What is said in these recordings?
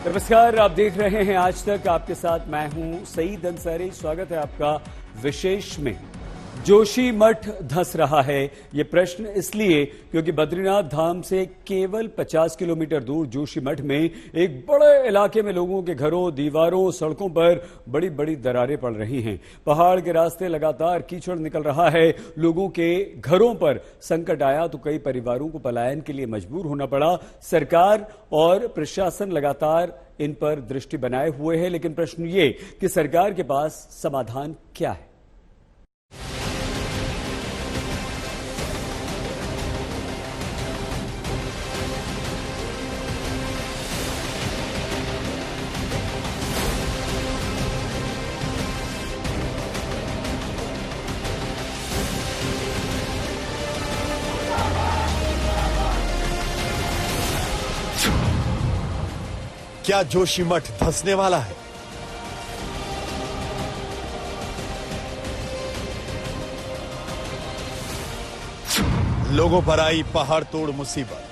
नमस्कार, आप देख रहे हैं आज तक। आपके साथ मैं हूं सईद अंसारी। स्वागत है आपका विशेष में। जोशीमठ धंस रहा है, ये प्रश्न इसलिए क्योंकि बद्रीनाथ धाम से केवल 50 किलोमीटर दूर जोशीमठ में एक बड़े इलाके में लोगों के घरों, दीवारों, सड़कों पर बड़ी बड़ी दरारें पड़ रही हैं। पहाड़ के रास्ते लगातार कीचड़ निकल रहा है। लोगों के घरों पर संकट आया तो कई परिवारों को पलायन के लिए मजबूर होना पड़ा। सरकार और प्रशासन लगातार इन पर दृष्टि बनाए हुए है, लेकिन प्रश्न ये कि सरकार के पास समाधान क्या है। क्या जोशीमठ धंसने वाला है? लोगों पर आई पहाड़ तोड़ मुसीबत।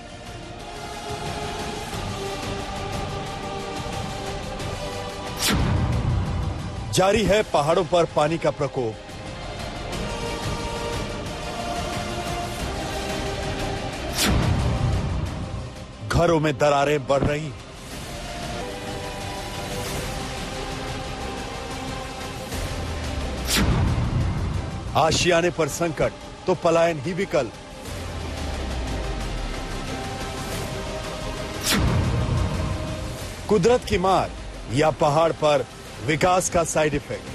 जारी है पहाड़ों पर पानी का प्रकोप। घरों में दरारें बढ़ रही हैं। आशियाने पर संकट तो पलायन ही विकल्प। कुदरत की मार या पहाड़ पर विकास का साइड इफेक्ट।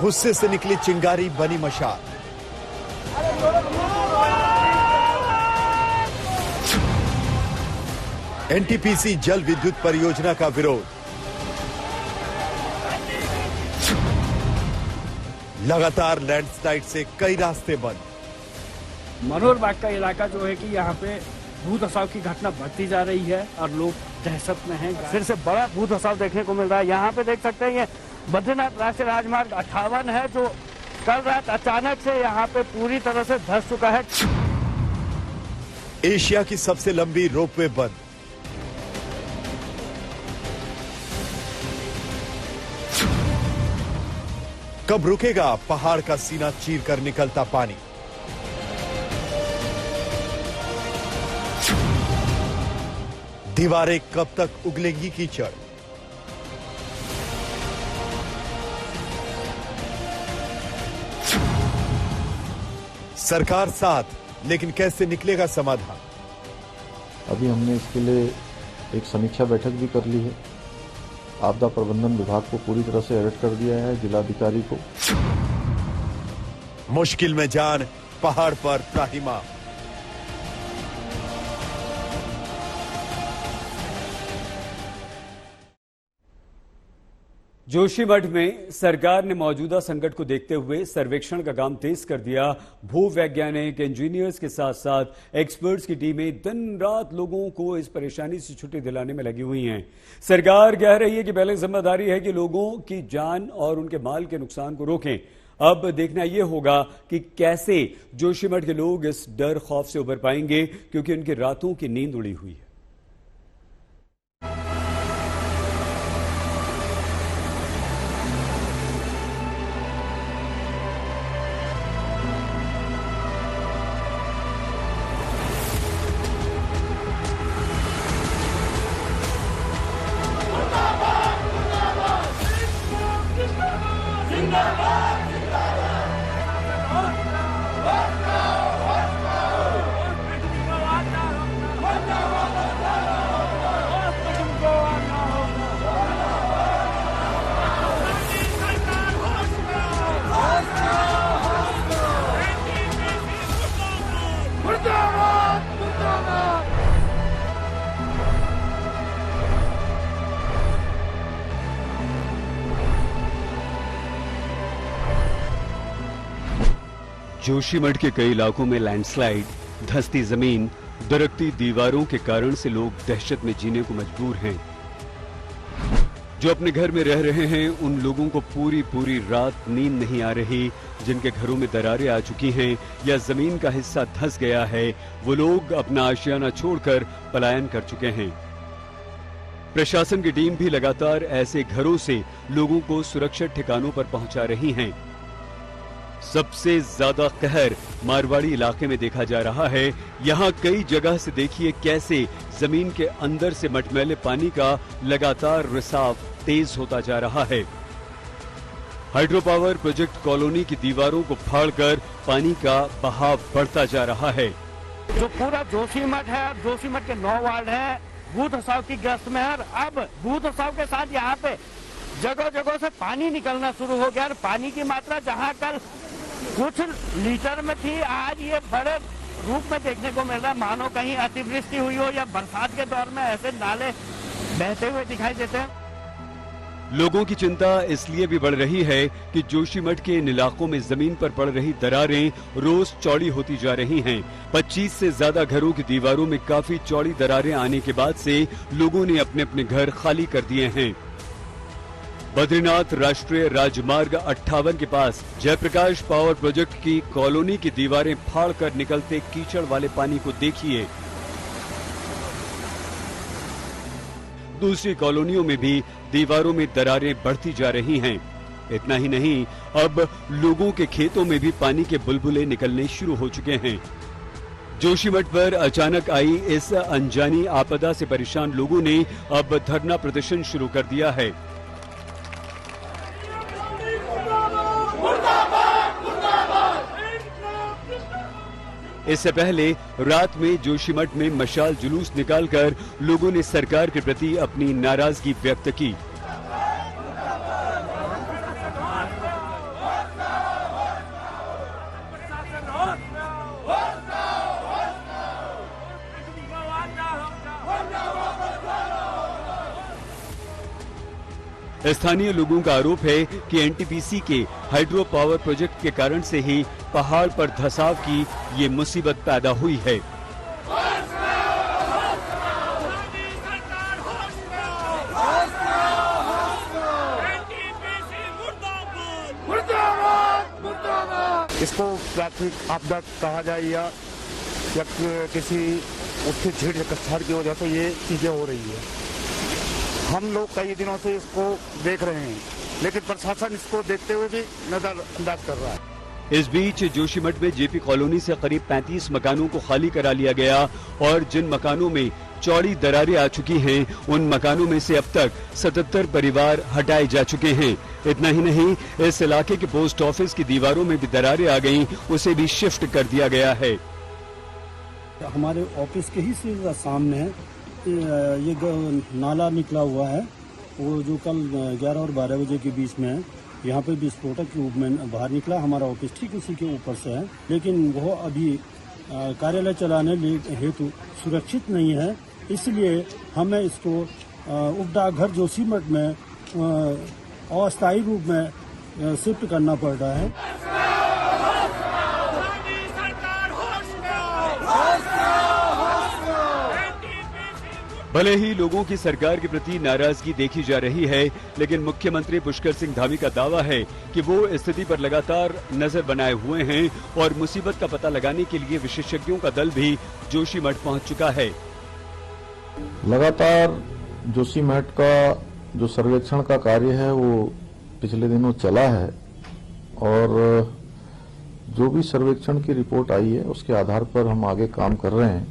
गुस्से से निकली चिंगारी बनी मशाल। एनटीपीसी जल विद्युत परियोजना का विरोध। लगातार लैंडस्लाइड से कई रास्ते बंद। मनोहर बाग का इलाका जो है कि यहाँ पे भू धसाव की घटना बढ़ती जा रही है और लोग दहशत में हैं। फिर से बड़ा भू धसाव देखने को मिल रहा है। यहाँ पे देख सकते हैं ये बद्रीनाथ राष्ट्रीय राजमार्ग 58 है, जो कल रात अचानक से यहाँ पे पूरी तरह से धंस चुका है। एशिया की सबसे लंबी रोपवे बंद। कब रुकेगा पहाड़ का सीना चीर कर निकलता पानी? दीवारें कब तक उगलेंगी कीचड़? सरकार साथ, लेकिन कैसे निकलेगा समाधान? अभी हमने इसके लिए एक समीक्षा बैठक भी कर ली है। आपदा प्रबंधन विभाग को पूरी तरह से अलर्ट कर दिया है, जिलाधिकारी को। मुश्किल में जान, पहाड़ पर त्राहिमाम। जोशीमठ में सरकार ने मौजूदा संकट को देखते हुए सर्वेक्षण का काम तेज कर दिया। भूवैज्ञानिक, इंजीनियर्स के साथ साथ एक्सपर्ट्स की टीमें दिन रात लोगों को इस परेशानी से छुट्टी दिलाने में लगी हुई हैं। सरकार कह रही है कि पहले जिम्मेदारी है कि लोगों की जान और उनके माल के नुकसान को रोकें। अब देखना यह होगा कि कैसे जोशीमठ के लोग इस डर खौफ से उबर पाएंगे, क्योंकि उनकी रातों की नींद उड़ी हुई है। जोशीमठ के कई इलाकों में लैंडस्लाइड, धंसती जमीन, दरकती दीवारों के कारण से लोग दहशत में जीने को मजबूर हैं। जो अपने घर में रह रहे हैं उन लोगों को पूरी पूरी रात नींद नहीं आ रही। जिनके घरों में दरारें आ चुकी हैं या जमीन का हिस्सा धंस गया है, वो लोग अपना आशियाना छोड़कर पलायन कर चुके हैं। प्रशासन की टीम भी लगातार ऐसे घरों से लोगों को सुरक्षित ठिकानों पर पहुंचा रही हैं। सबसे ज्यादा कहर मारवाड़ी इलाके में देखा जा रहा है। यहाँ कई जगह से देखिए कैसे जमीन के अंदर से मटमैले पानी का लगातार रिसाव तेज होता जा रहा है। हाइड्रो पावर प्रोजेक्ट कॉलोनी की दीवारों को फाड़कर पानी का बहाव बढ़ता जा रहा है। जो पूरा जोशीमठ है, जोशीमठ के 9 वार्ड है, भूत खसाव की ग्रस्त में है। अब भूत खसाव के साथ यहाँ पे जगह जगह से पानी निकलना शुरू हो गया और पानी की मात्रा जहाँ कल कुछ लीटर में थी, आज ये बड़े रूप में देखने को मिल रहा है। मानो कहीं अतिवृष्टि हुई हो या बरसात के दौर में ऐसे नाले बहते हुए दिखाई देते हैं। लोगों की चिंता इसलिए भी बढ़ रही है कि जोशीमठ के इन इलाकों में जमीन पर पड़ रही दरारें रोज चौड़ी होती जा रही हैं। 25 से ज्यादा घरों की दीवारों में काफी चौड़ी दरारें आने के बाद से लोगों ने अपने अपने घर खाली कर दिए हैं। बद्रीनाथ राष्ट्रीय राजमार्ग 58 के पास जयप्रकाश पावर प्रोजेक्ट की कॉलोनी की दीवारें फाड़कर निकलते कीचड़ वाले पानी को देखिए। दूसरी कॉलोनियों में भी दीवारों में दरारें बढ़ती जा रही हैं। इतना ही नहीं, अब लोगों के खेतों में भी पानी के बुलबुले निकलने शुरू हो चुके हैं। जोशीमठ पर अचानक आई इस अनजानी आपदा से परेशान लोगों ने अब धरना प्रदर्शन शुरू कर दिया है। इससे पहले रात में जोशीमठ में मशाल जुलूस निकालकर लोगों ने सरकार के प्रति अपनी नाराजगी व्यक्त की। स्थानीय लोगों का आरोप है कि एनटीपीसी के हाइड्रो पावर प्रोजेक्ट के कारण से ही पहाड़ पर धंसाव की ये मुसीबत पैदा हुई है। इसको प्राकृतिक आपदा कहा जाए या किसी उसके झीड़ कछाड़ की वजह से ये चीजें हो रही है। हम लोग कई दिनों से इसको देख रहे हैं, लेकिन प्रशासन इसको देखते हुए भी नजरअंदाज कर रहा है। इस बीच जोशीमठ में जेपी कॉलोनी से करीब 35 मकानों को खाली करा लिया गया और जिन मकानों में चौड़ी दरारें आ चुकी हैं, उन मकानों में से अब तक 77 परिवार हटाए जा चुके हैं। इतना ही नहीं, इस इलाके के पोस्ट ऑफिस की दीवारों में भी दरारें आ गईं, उसे भी शिफ्ट कर दिया गया है। हमारे ऑफिस के ही सीधा सामने है ये नाला निकला हुआ है, वो जो कल 11 और 12 बजे के बीच में है। यहाँ पे विस्फोटक रूप में बाहर निकला। हमारा ऑफिस ठीक उसी के ऊपर से है, लेकिन वो अभी कार्यालय चलाने हेतु सुरक्षित नहीं है, इसलिए हमें इसको उप डाकघर जोशीमठ में अस्थायी रूप में शिफ्ट करना पड़ रहा है। भले ही लोगों की सरकार के प्रति नाराजगी देखी जा रही है, लेकिन मुख्यमंत्री पुष्कर सिंह धामी का दावा है कि वो स्थिति पर लगातार नजर बनाए हुए हैं और मुसीबत का पता लगाने के लिए विशेषज्ञों का दल भी जोशीमठ पहुंच चुका है। लगातार जोशीमठ का जो सर्वेक्षण का कार्य है वो पिछले दिनों चला है और जो भी सर्वेक्षण की रिपोर्ट आई है उसके आधार पर हम आगे काम कर रहे हैं।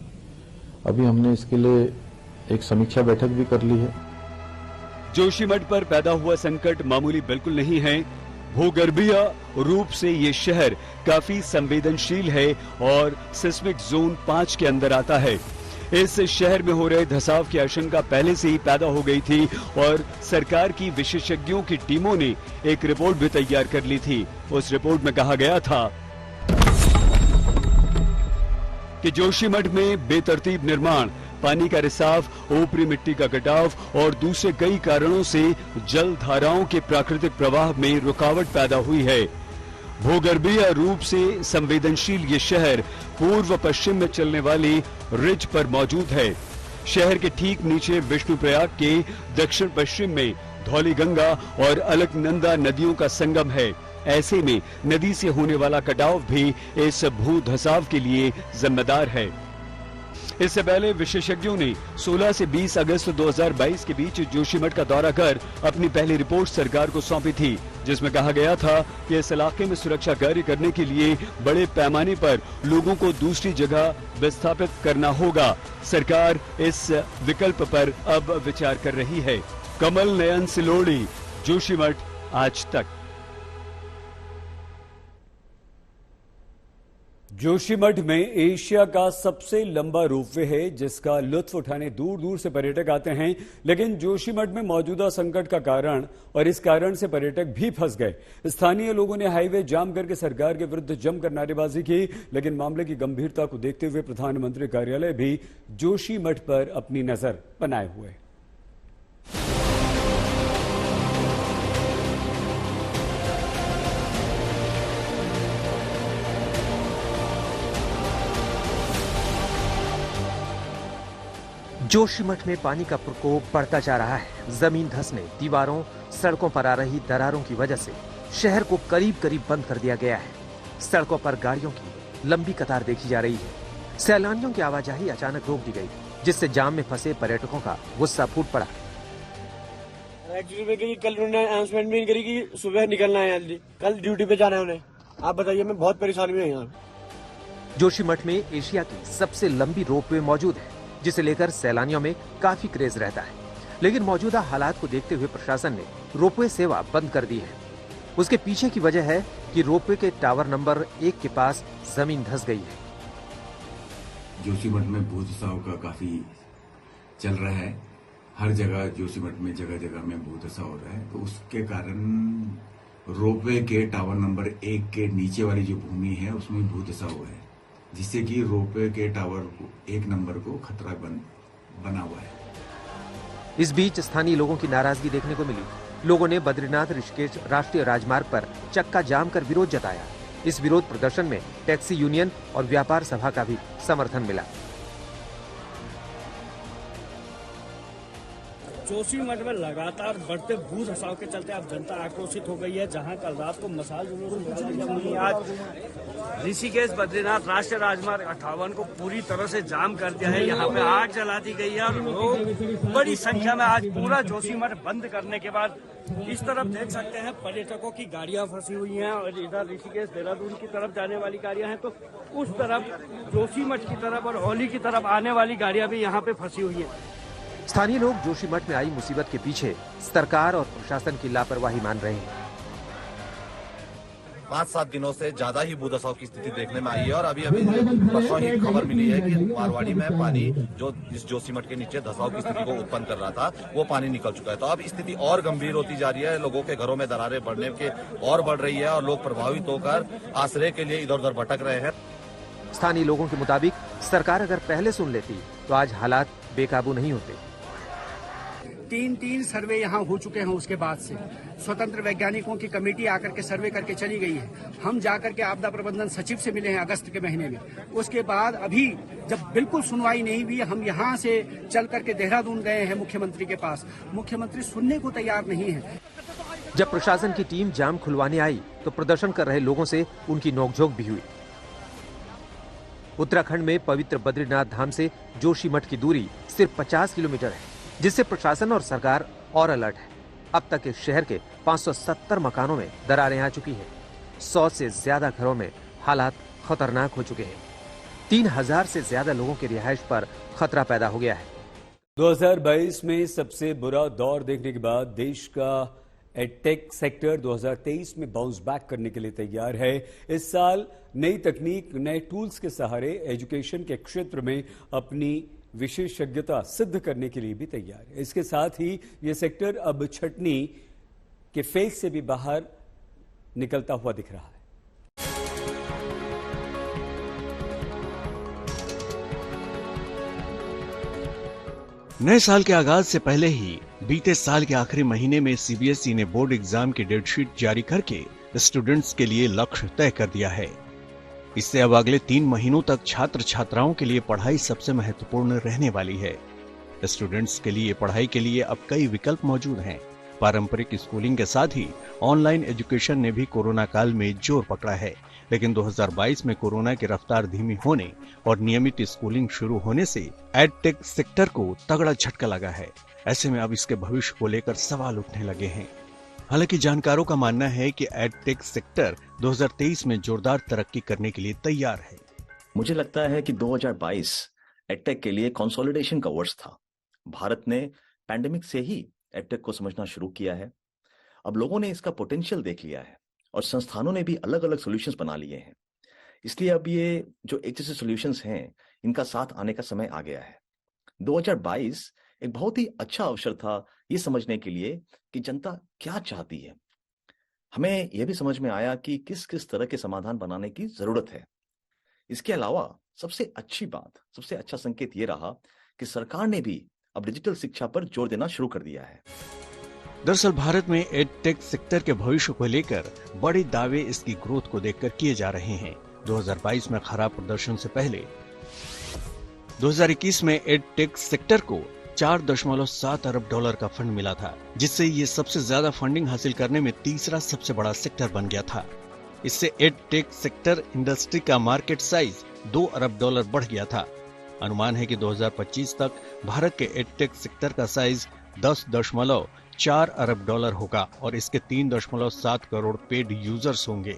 अभी हमने इसके लिए एक समीक्षा बैठक भी कर ली है। जोशीमठ पर पैदा हुआ संकट मामूली बिल्कुल नहीं है। भूगर्भीय रूप से ये शहर काफी संवेदनशील है और सिस्मिक जोन 5 के अंदर आता है। इस शहर में हो रहे धंसाव की आशंका पहले से ही पैदा हो गई थी और सरकार की विशेषज्ञों की टीमों ने एक रिपोर्ट भी तैयार कर ली थी। उस रिपोर्ट में कहा गया था कि जोशीमठ में बेतरतीब निर्माण, पानी का रिसाव, ऊपरी मिट्टी का कटाव और दूसरे कई कारणों से जल धाराओं के प्राकृतिक प्रवाह में रुकावट पैदा हुई है। भूगर्भीय रूप से संवेदनशील ये शहर पूर्व पश्चिम में चलने वाली रिज पर मौजूद है। शहर के ठीक नीचे विष्णुप्रयाग के दक्षिण पश्चिम में धौलीगंगा और अलकनंदा नदियों का संगम है। ऐसे में नदी से होने वाला कटाव भी इस भू धसाव के लिए जिम्मेदार है। इससे पहले विशेषज्ञों ने 16 से 20 अगस्त 2022 के बीच जोशीमठ का दौरा कर अपनी पहली रिपोर्ट सरकार को सौंपी थी, जिसमें कहा गया था कि इस इलाके में सुरक्षा कार्य करने के लिए बड़े पैमाने पर लोगों को दूसरी जगह विस्थापित करना होगा। सरकार इस विकल्प पर अब विचार कर रही है। कमल नयन सिलोड़ी, जोशीमठ, आज तक। जोशीमठ में एशिया का सबसे लंबा रोपवे है, जिसका लुत्फ उठाने दूर दूर से पर्यटक आते हैं। लेकिन जोशीमठ में मौजूदा संकट का कारण और इस कारण से पर्यटक भी फंस गए। स्थानीय लोगों ने हाईवे जाम करके सरकार के विरुद्ध जमकर नारेबाजी की, लेकिन मामले की गंभीरता को देखते हुए प्रधानमंत्री कार्यालय भी जोशीमठ पर अपनी नजर बनाए हुए। जोशीमठ में पानी का प्रकोप बढ़ता जा रहा है। जमीन धंसने, दीवारों, सड़कों पर आ रही दरारों की वजह से शहर को करीब करीब बंद कर दिया गया है। सड़कों पर गाड़ियों की लंबी कतार देखी जा रही है। सैलानियों की आवाजाही अचानक रोक दी गई, जिससे जाम में फंसे पर्यटकों का गुस्सा फूट पड़ा। एक्चुअली कल उन्होंने अनाउंसमेंट भी करी कि सुबह निकलना है, जल्दी कल ड्यूटी पे जाना है उन्हें। आप बताइए, मैं बहुत परेशानी में यहाँ। जोशीमठ में एशिया की सबसे लंबी रोपवे मौजूद है, जिसे लेकर सैलानियों में काफी क्रेज रहता है। लेकिन मौजूदा हालात को देखते हुए प्रशासन ने रोपवे सेवा बंद कर दी है। उसके पीछे की वजह है कि रोपवे के टावर नंबर 1 के पास जमीन धंस गई है। जोशीमठ में भू धसाव का काफी चल रहा है। हर जगह जोशीमठ में जगह जगह में भू धसाव हो रहा है, तो उसके कारण रोपवे के टावर नंबर 1 के नीचे वाली जो भूमि है उसमें भू धसाव हुआ है, जिससे कि रोपवे के टावर 1 नंबर को खतरा बना हुआ है। इस बीच स्थानीय लोगों की नाराजगी देखने को मिली। लोगों ने बद्रीनाथ ऋषिकेश राष्ट्रीय राजमार्ग पर चक्का जाम कर विरोध जताया। इस विरोध प्रदर्शन में टैक्सी यूनियन और व्यापार सभा का भी समर्थन मिला। जोशीमठ में लगातार बढ़ते भू धसाव के चलते अब जनता आक्रोशित हो गई है। जहां कल रात को मसाल जुलूस, आज ऋषिकेश बद्रीनाथ राष्ट्रीय राजमार्ग 58 को पूरी तरह से जाम कर दिया है। यहाँ पे आग जला दी गई है और लोग बड़ी संख्या में आज पूरा जोशीमठ बंद करने के बाद इस तरफ देख सकते हैं पर्यटकों की गाड़ियां फंसी हुई हैं और इधर ऋषिकेश देहरादून की तरफ जाने वाली गाड़ियां हैं, तो उस तरफ जोशीमठ की तरफ और औली की तरफ आने वाली गाड़ियां भी यहाँ पे फंसी हुई है। स्थानीय लोग जोशीमठ में आई मुसीबत के पीछे सरकार और प्रशासन की लापरवाही मान रहे हैं। 5-7 दिनों से ज्यादा ही भू धसाव की स्थिति देखने में आई है और अभी परसों ही खबर मिली है कि मारवाड़ी में पानी जो इस जोशीमठ के नीचे धसाव की स्थिति को उत्पन्न कर रहा था, वो पानी निकल चुका है। तो अब स्थिति और गंभीर होती जा रही है। लोगों के घरों में दरारें बढ़ने के और बढ़ रही है और लोग प्रभावित होकर आश्रय के लिए इधर उधर भटक रहे हैं। स्थानीय लोगों के मुताबिक सरकार अगर पहले सुन लेती तो आज हालात बेकाबू नहीं होते। 3 सर्वे यहाँ हो चुके हैं। उसके बाद से स्वतंत्र वैज्ञानिकों की कमेटी आकर के सर्वे करके चली गई है। हम जाकर के आपदा प्रबंधन सचिव से मिले हैं अगस्त के महीने में। उसके बाद अभी जब बिल्कुल सुनवाई नहीं हुई, हम यहाँ से चल करके देहरादून गए हैं मुख्यमंत्री के पास। मुख्यमंत्री सुनने को तैयार नहीं है। जब प्रशासन की टीम जाम खुलवाने आई तो प्रदर्शन कर रहे लोगों से उनकी नोकझोंक भी हुई। उत्तराखंड में पवित्र बद्रीनाथ धाम से जोशीमठ की दूरी सिर्फ 50 किलोमीटर है, जिससे प्रशासन और सरकार और अलर्ट है। अब तक इस शहर के 570 मकानों में दरारें आ चुकी हैं। 100 से ज्यादा घरों में हालात खतरनाक हो चुके हैं। 3000 से ज्यादा लोगों की रिहाइश पर खतरा पैदा हो गया है। 2022 में सबसे बुरा दौर देखने के बाद देश का एडटेक सेक्टर 2023 में बाउंस बैक करने के लिए तैयार है। इस साल नई तकनीक, नए टूल्स के सहारे एजुकेशन के क्षेत्र में अपनी विशेषज्ञता सिद्ध करने के लिए भी तैयार है। इसके साथ ही यह सेक्टर अब छटनी के फेज से भी बाहर निकलता हुआ दिख रहा है। नए साल के आगाज से पहले ही बीते साल के आखिरी महीने में सीबीएसई ने बोर्ड एग्जाम की डेटशीट जारी करके स्टूडेंट्स के लिए लक्ष्य तय कर दिया है। इससे अब अगले 3 महीनों तक छात्र छात्राओं के लिए पढ़ाई सबसे महत्वपूर्ण रहने वाली है। स्टूडेंट्स के लिए पढ़ाई के लिए अब कई विकल्प मौजूद हैं। पारंपरिक स्कूलिंग के साथ ही ऑनलाइन एजुकेशन ने भी कोरोना काल में जोर पकड़ा है, लेकिन 2022 में कोरोना की रफ्तार धीमी होने और नियमित स्कूलिंग शुरू होने से एडटेक सेक्टर को तगड़ा झटका लगा है। ऐसे में अब इसके भविष्य को लेकर सवाल उठने लगे हैं। हालांकि जानकारों का मानना है कि एडटेक सेक्टर 2023 में जोरदार तरक्की करने के लिए तैयार है। मुझे लगता है कि 2022 एडटेक के लिए कंसोलिडेशन का वर्ष था। भारत ने पैंडेमिक से ही एडटेक को समझना शुरू किया है। अब लोगों ने इसका पोटेंशियल देख लिया है और संस्थानों ने भी अलग अलग सॉल्यूशंस बना लिए हैं। इसलिए अब ये जो एक जैसे सॉल्यूशंस हैं, इनका साथ आने का समय आ गया है। 2022 एक बहुत ही अच्छा अवसर था ये समझने के लिए कि जनता क्या चाहती है। हमें यह भी समझ में आया कि किस किस तरह के समाधान बनाने की जरूरत है। इसके अलावा सबसे अच्छी बात, सबसे अच्छा संकेत ये रहा कि सरकार ने भी अब डिजिटल शिक्षा पर जोर देना शुरू कर दिया है। दरअसल भारत में एडटेक सेक्टर के भविष्य को लेकर बड़े दावे इसकी ग्रोथ को देखकर किए जा रहे हैं। 2022 में खराब प्रदर्शन से पहले 2021 में एडटेक सेक्टर को $4.7 अरब का फंड मिला था, जिससे ये सबसे ज्यादा फंडिंग हासिल करने में तीसरा सबसे बड़ा सेक्टर बन गया था। इससे एडटेक सेक्टर इंडस्ट्री का मार्केट साइज $2 अरब बढ़ गया था। अनुमान है कि 2025 तक भारत के एडटेक सेक्टर का साइज $10.4 अरब होगा और इसके 3.7 करोड़ पेड यूजर्स होंगे।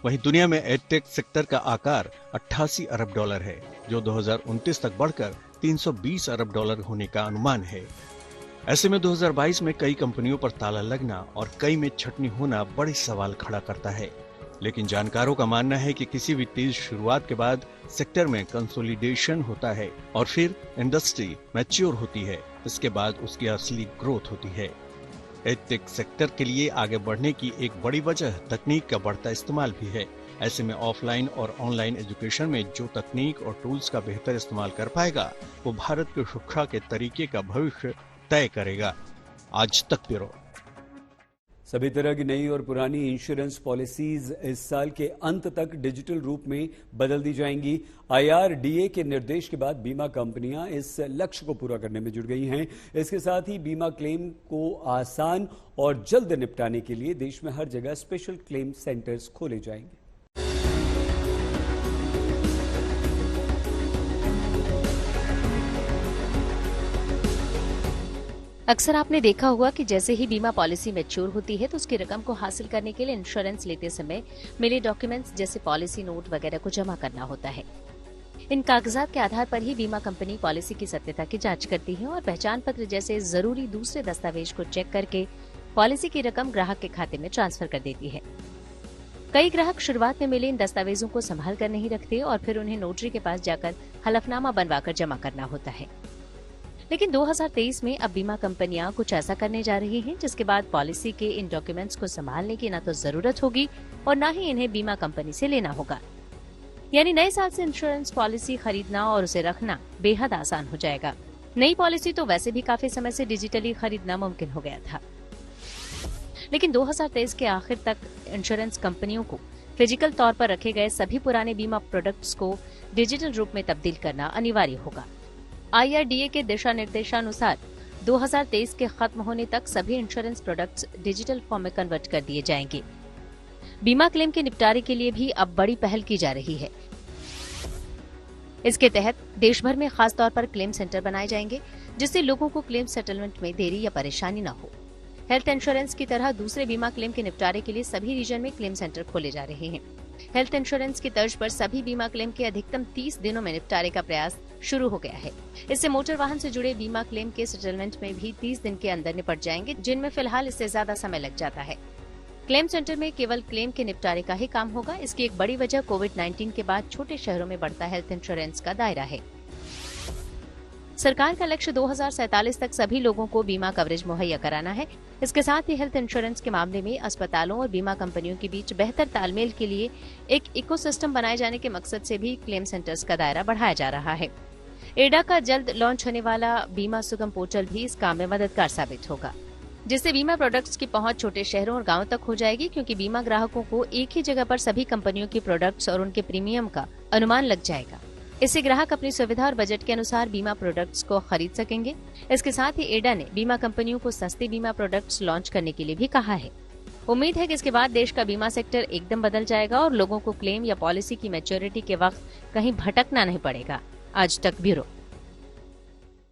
वहीं दुनिया में एडटेक सेक्टर का आकार $88 अरब है, जो 2029 तक बढ़कर $320 अरब होने का अनुमान है। ऐसे में 2022 में कई कंपनियों पर ताला लगना और कई में छटनी होना बड़े सवाल खड़ा करता है। लेकिन जानकारों का मानना है कि किसी भी तेज शुरुआत के बाद सेक्टर में कंसोलिडेशन होता है और फिर इंडस्ट्री मैच्योर होती है। इसके बाद उसकी असली ग्रोथ होती है। एडटेक सेक्टर के लिए आगे बढ़ने की एक बड़ी वजह तकनीक का बढ़ता इस्तेमाल भी है। ऐसे में ऑफलाइन और ऑनलाइन एजुकेशन में जो तकनीक और टूल्स का बेहतर इस्तेमाल कर पाएगा, वो भारत की शिक्षा के तरीके का भविष्य तय करेगा। आज तक ब्यूरो। सभी तरह की नई और पुरानी इंश्योरेंस पॉलिसीज इस साल के अंत तक डिजिटल रूप में बदल दी जाएंगी। IRDA के निर्देश के बाद बीमा कंपनियां इस लक्ष्य को पूरा करने में जुट गई हैं। इसके साथ ही बीमा क्लेम को आसान और जल्द निपटाने के लिए देश में हर जगह स्पेशल क्लेम सेंटर्स खोले जाएंगे। अक्सर आपने देखा होगा कि जैसे ही बीमा पॉलिसी मैच्योर होती है तो उसकी रकम को हासिल करने के लिए इंश्योरेंस लेते समय मिले डॉक्यूमेंट्स जैसे पॉलिसी नोट वगैरह को जमा करना होता है। इन कागजात के आधार पर ही बीमा कंपनी पॉलिसी की सत्यता की जांच करती है और पहचान पत्र जैसे जरूरी दूसरे दस्तावेज को चेक करके पॉलिसी की रकम ग्राहक के खाते में ट्रांसफर कर देती है। कई ग्राहक शुरुआत में मिले इन दस्तावेजों को संभाल कर नहीं रखते और फिर उन्हें नोटरी के पास जाकर हलफनामा बनवाकर जमा करना होता है। लेकिन 2023 में अब बीमा कंपनियां कुछ ऐसा करने जा रही हैं जिसके बाद पॉलिसी के इन डॉक्यूमेंट्स को संभालने की ना तो जरूरत होगी और ना ही इन्हें बीमा कंपनी से लेना होगा। यानी नए साल से इंश्योरेंस पॉलिसी खरीदना और उसे रखना बेहद आसान हो जाएगा। नई पॉलिसी तो वैसे भी काफी समय से डिजिटली खरीदना मुमकिन हो गया था, लेकिन 2023 के आखिर तक इंश्योरेंस कंपनियों को फिजिकल तौर पर रखे गए सभी पुराने बीमा प्रोडक्ट्स को डिजिटल रूप में तब्दील करना अनिवार्य होगा। IRDA के दिशा निर्देशानुसार 2023 के खत्म होने तक सभी इंश्योरेंस प्रोडक्ट्स डिजिटल फॉर्म में कन्वर्ट कर दिए जाएंगे। बीमा क्लेम के निपटारे के लिए भी अब बड़ी पहल की जा रही है। इसके तहत देश भर में खास तौर पर क्लेम सेंटर बनाए जाएंगे जिससे लोगों को क्लेम सेटलमेंट में देरी या परेशानी न हो। हेल्थ इंश्योरेंस की तरह दूसरे बीमा क्लेम के निपटारे के लिए सभी रीजन में क्लेम सेंटर खोले जा रहे हैं। हेल्थ इंश्योरेंस की तर्ज पर सभी बीमा क्लेम के अधिकतम 30 दिनों में निपटारे का प्रयास शुरू हो गया है। इससे मोटर वाहन से जुड़े बीमा क्लेम के सेटलमेंट में भी 30 दिन के अंदर निपट जाएंगे, जिनमें फिलहाल इससे ज्यादा समय लग जाता है। क्लेम सेंटर में केवल क्लेम के निपटारे का ही काम होगा। इसकी एक बड़ी वजह कोविड-19 के बाद छोटे शहरों में बढ़ता हेल्थ इंश्योरेंस का दायरा है। सरकार का लक्ष्य 2047 तक सभी लोगों को बीमा कवरेज मुहैया कराना है। इसके साथ ही हेल्थ इंश्योरेंस के मामले में अस्पतालों और बीमा कंपनियों के बीच बेहतर तालमेल के लिए एक इकोसिस्टम बनाए जाने के मकसद से भी क्लेम सेंटर्स का दायरा बढ़ाया जा रहा है। एडा का जल्द लॉन्च होने वाला बीमा सुगम पोर्टल भी इस काम में मददगार साबित होगा, जिससे बीमा प्रोडक्ट्स की पहुंच छोटे शहरों और गांवों तक हो जाएगी, क्योंकि बीमा ग्राहकों को एक ही जगह पर सभी कंपनियों की प्रोडक्ट्स और उनके प्रीमियम का अनुमान लग जाएगा। इससे ग्राहक अपनी सुविधा और बजट के अनुसार बीमा प्रोडक्ट्स को खरीद सकेंगे। इसके साथ ही एडा ने बीमा कंपनियों को सस्ते बीमा प्रोडक्ट्स लॉन्च करने के लिए भी कहा है। उम्मीद है कि इसके बाद देश का बीमा सेक्टर एकदम बदल जाएगा और लोगों को क्लेम या पॉलिसी की मैच्योरिटी के वक्त कहीं भटकना नहीं पड़ेगा। आज तक ब्यूरो।